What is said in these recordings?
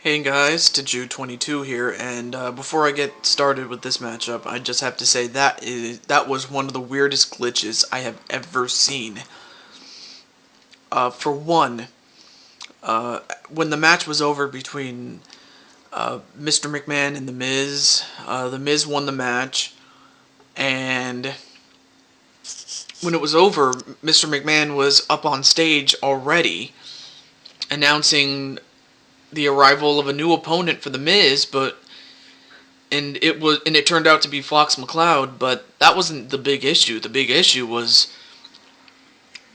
Hey guys, to Jude22 here, and before I get started with this matchup, I just have to say that was one of the weirdest glitches I have ever seen. For one, when the match was over between Mr. McMahon and The Miz won the match, and when it was over, Mr. McMahon was up on stage already, announcing the arrival of a new opponent for The Miz, and it turned out to be Fox McCloud, but that wasn't the big issue. The big issue was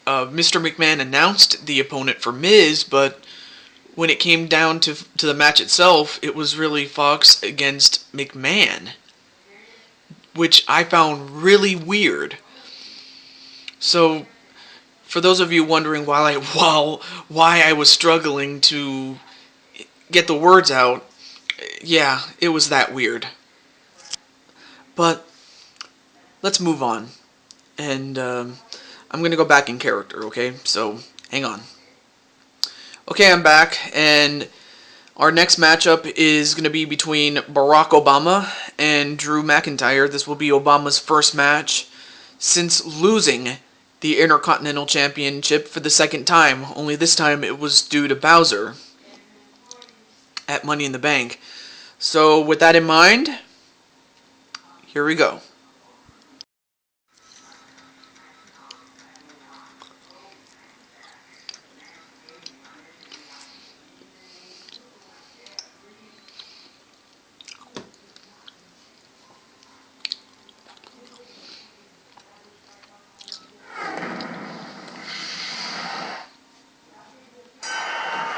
Mr. McMahon announced the opponent for Miz, but when it came down to the match itself, it was really Fox against McMahon, which I found really weird. So, for those of you wondering why I was struggling to get the words out, yeah, it was that weird. But let's move on, and I'm gonna go back in character, okay? So hang on. Okay, I'm back, and our next matchup is gonna be between Barack Obama and Drew McIntyre. This will be Obama's first match since losing the Intercontinental Championship for the second time, only this time it was due to Bowser at Money in the Bank. So with that in mind, here we go.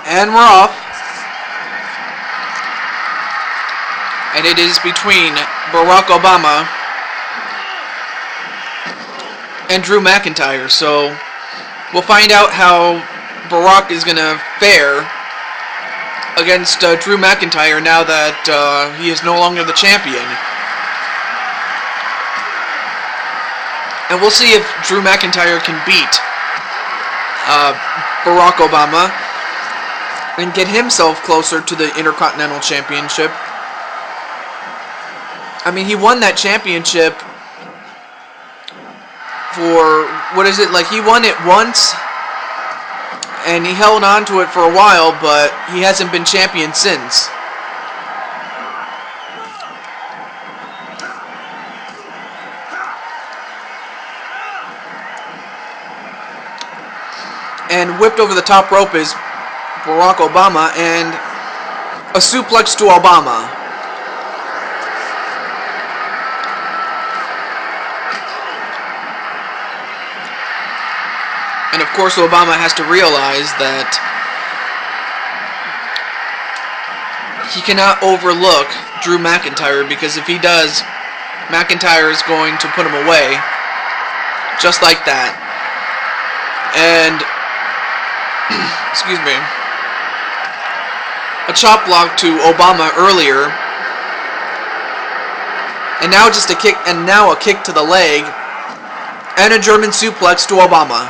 And we're off. And it is between Barack Obama and Drew McIntyre. So we'll find out how Barack is going to fare against Drew McIntyre now that he is no longer the champion. And we'll see if Drew McIntyre can beat Barack Obama and get himself closer to the Intercontinental Championship. I mean, he won that championship for, what is it, like he won it once, and he held on to it for a while, but he hasn't been champion since. And whipped over the top rope is Barack Obama, and a suplex to Obama. And of course Obama has to realize that he cannot overlook Drew McIntyre, because if he does, McIntyre is going to put him away. Just like that. And excuse me. A chop block to Obama earlier. And now just a kick, and now a kick to the leg. And a German suplex to Obama.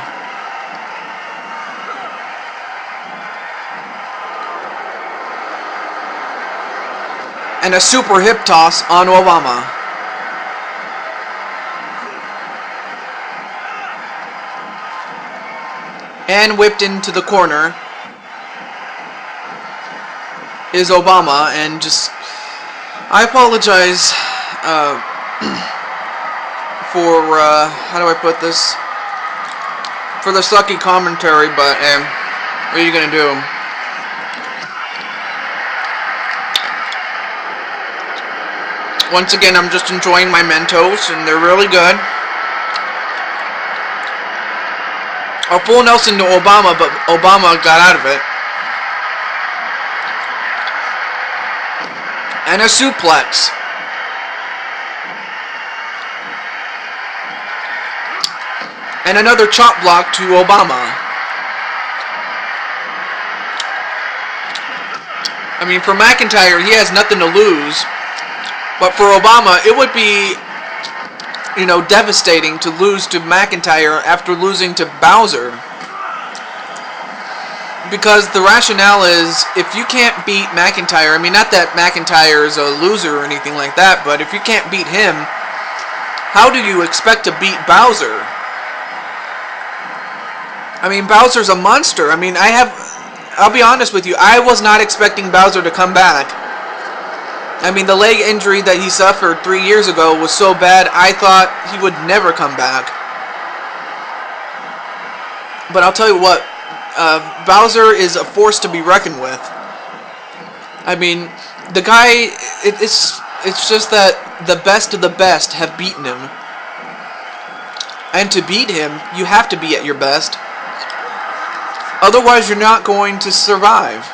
And a super hip toss on Obama. And whipped into the corner is Obama, and just, I apologize for, how do I put this, for the sucky commentary, but what are you gonna do? Once again, I'm just enjoying my Mentos, and they're really good. A full Nelson to Obama, but Obama got out of it. And a suplex. And another chop block to Obama. I mean, for McIntyre, he has nothing to lose. But for Obama, it would be, you know, devastating to lose to McIntyre after losing to Bowser. Because the rationale is, if you can't beat McIntyre, I mean, not that McIntyre is a loser or anything like that, but if you can't beat him, how do you expect to beat Bowser? I mean, Bowser's a monster. I mean, I'll be honest with you, I was not expecting Bowser to come back. I mean, the leg injury that he suffered 3 years ago was so bad, I thought he would never come back. But I'll tell you what, Bowser is a force to be reckoned with. I mean, the guy, it's just that the best of the best have beaten him. And to beat him, you have to be at your best. Otherwise, you're not going to survive.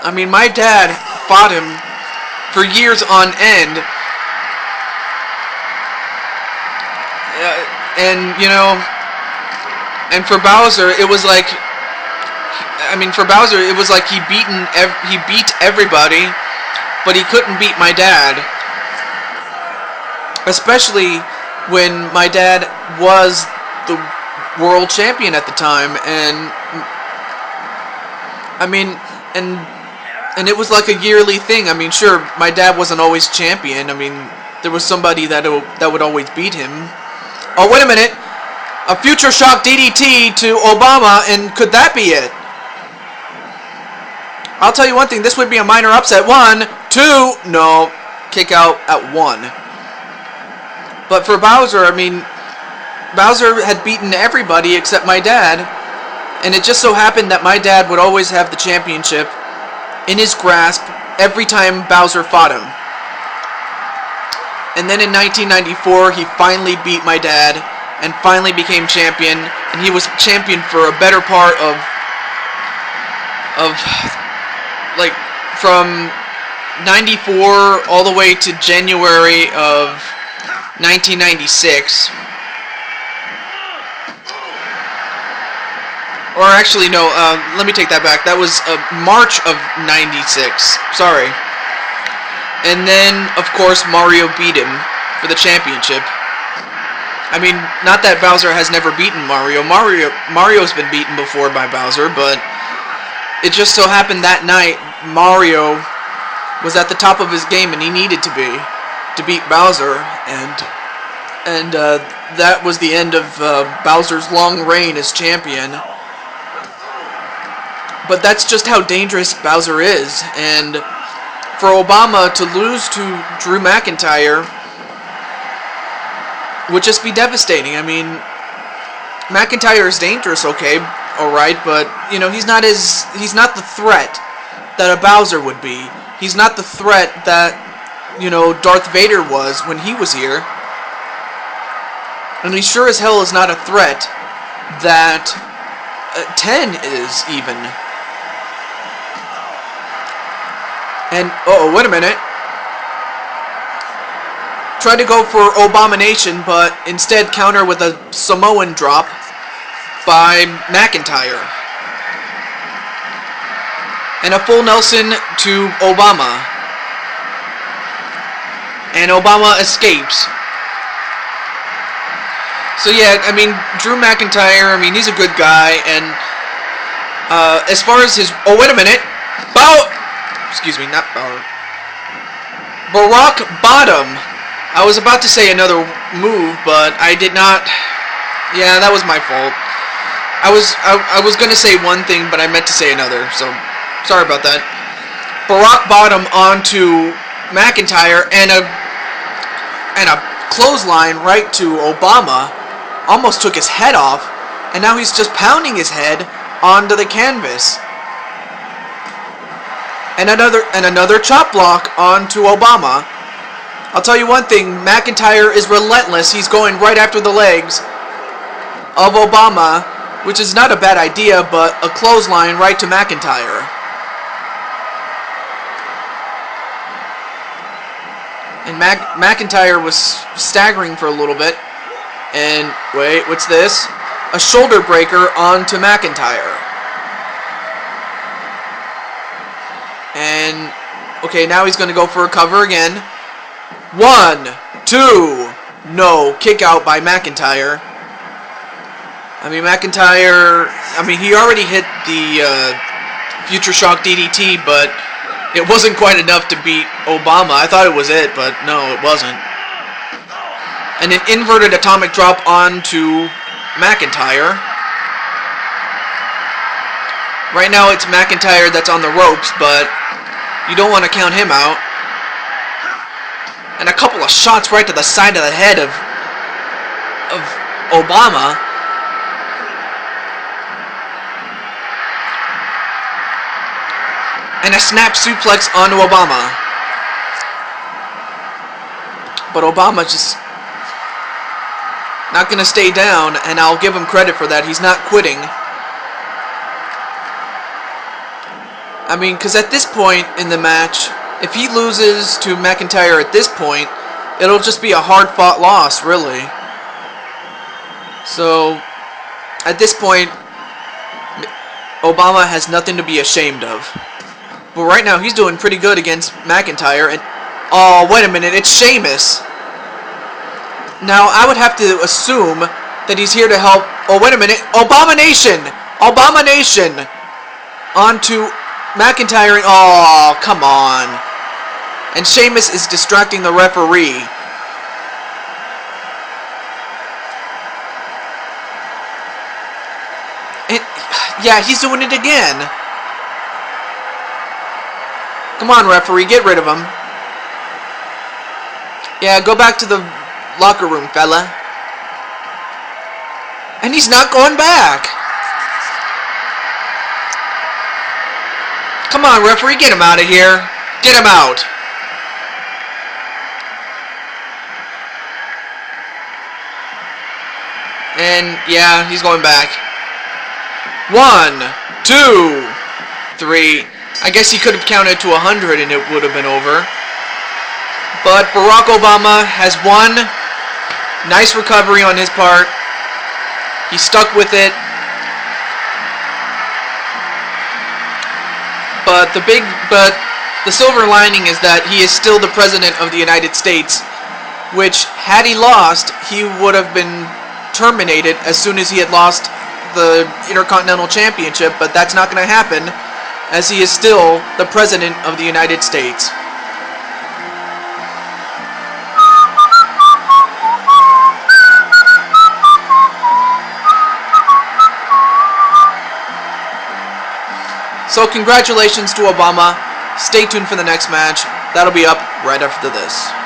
I mean, my dad fought him for years on end. And, you know, and for Bowser, it was like, I mean, for Bowser, it was like he beat everybody, but he couldn't beat my dad. Especially when my dad was the world champion at the time, and I mean, and it was like a yearly thing. I mean, sure, my dad wasn't always champion. I mean, there was somebody that would always beat him. Oh, wait a minute. A future shock DDT to Obama, and could that be it? I'll tell you one thing, this would be a minor upset. 1, 2, no, kick out at 1. But for Bowser, I mean, Bowser had beaten everybody except my dad, and it just so happened that my dad would always have the championship in his grasp every time Bowser fought him. And then in 1994, he finally beat my dad and finally became champion, and he was champion for a better part of like from 94 all the way to January of 1996. Or actually, no, let me take that back. That was March of 96. Sorry. And then, of course, Mario beat him for the championship. I mean, not that Bowser has never beaten Mario. Mario's been beaten before by Bowser, but it just so happened that night Mario was at the top of his game, and he needed to beat Bowser, and that was the end of Bowser's long reign as champion. But that's just how dangerous Bowser is, and for Obama to lose to Drew McIntyre would just be devastating. I mean, McIntyre is dangerous, okay, alright, but, you know, he's not the threat that a Bowser would be. He's not the threat that, you know, Darth Vader was when he was here. And he sure as hell is not a threat that 10 is, even. And, uh-oh, wait a minute. Tried to go for Abomination, but instead counter with a Samoan drop by McIntyre. And a full Nelson to Obama. And Obama escapes. So yeah, I mean, Drew McIntyre, I mean, he's a good guy, and as far as his... Oh, wait a minute. Excuse me, not Bauer. Barack Bottom. I was about to say another move, but I did not. Yeah, that was my fault. I was going to say one thing, but I meant to say another, so sorry about that. Barack Bottom onto McIntyre, and a clothesline right to Obama. Almost took his head off, and now he's just pounding his head onto the canvas. And another chop block onto Obama. I'll tell you one thing, McIntyre is relentless. He's going right after the legs of Obama, which is not a bad idea, but a clothesline right to McIntyre. And McIntyre was staggering for a little bit. And, wait, what's this? A shoulder breaker onto McIntyre. And, okay, now he's going to go for a cover again. 1, 2, no, kick out by McIntyre. I mean, McIntyre, he already hit the Future Shock DDT, but it wasn't quite enough to beat Obama. I thought it was it, but no, it wasn't. And an inverted atomic drop onto McIntyre. Right now it's McIntyre that's on the ropes, but you don't want to count him out. And a couple of shots right to the side of the head of Obama. And a snap suplex onto Obama. But Obama's just not going to stay down, and I'll give him credit for that. He's not quitting. I mean, because at this point in the match, if he loses to McIntyre at this point, it'll just be a hard-fought loss, really. So, at this point, Obama has nothing to be ashamed of. But right now, he's doing pretty good against McIntyre. And oh, wait a minute, it's Sheamus. Now, I would have to assume that he's here to help. Oh, wait a minute, Abomination! Abomination! Onto McIntyre. Oh, come on. And Sheamus is distracting the referee. And, yeah, he's doing it again. Come on, referee, get rid of him. Yeah, go back to the locker room, fella. And he's not going back. Come on, referee, get him out of here. Get him out. And, yeah, he's going back. 1, 2, 3. I guess he could have counted to 100 and it would have been over. But Barack Obama has won. Nice recovery on his part. He stuck with it. But the silver lining is that he is still the President of the United States, which, had he lost, he would have been terminated as soon as he had lost the Intercontinental Championship, but that's not going to happen, as he is still the President of the United States. So congratulations to Obama. Stay tuned for the next match. That'll be up right after this.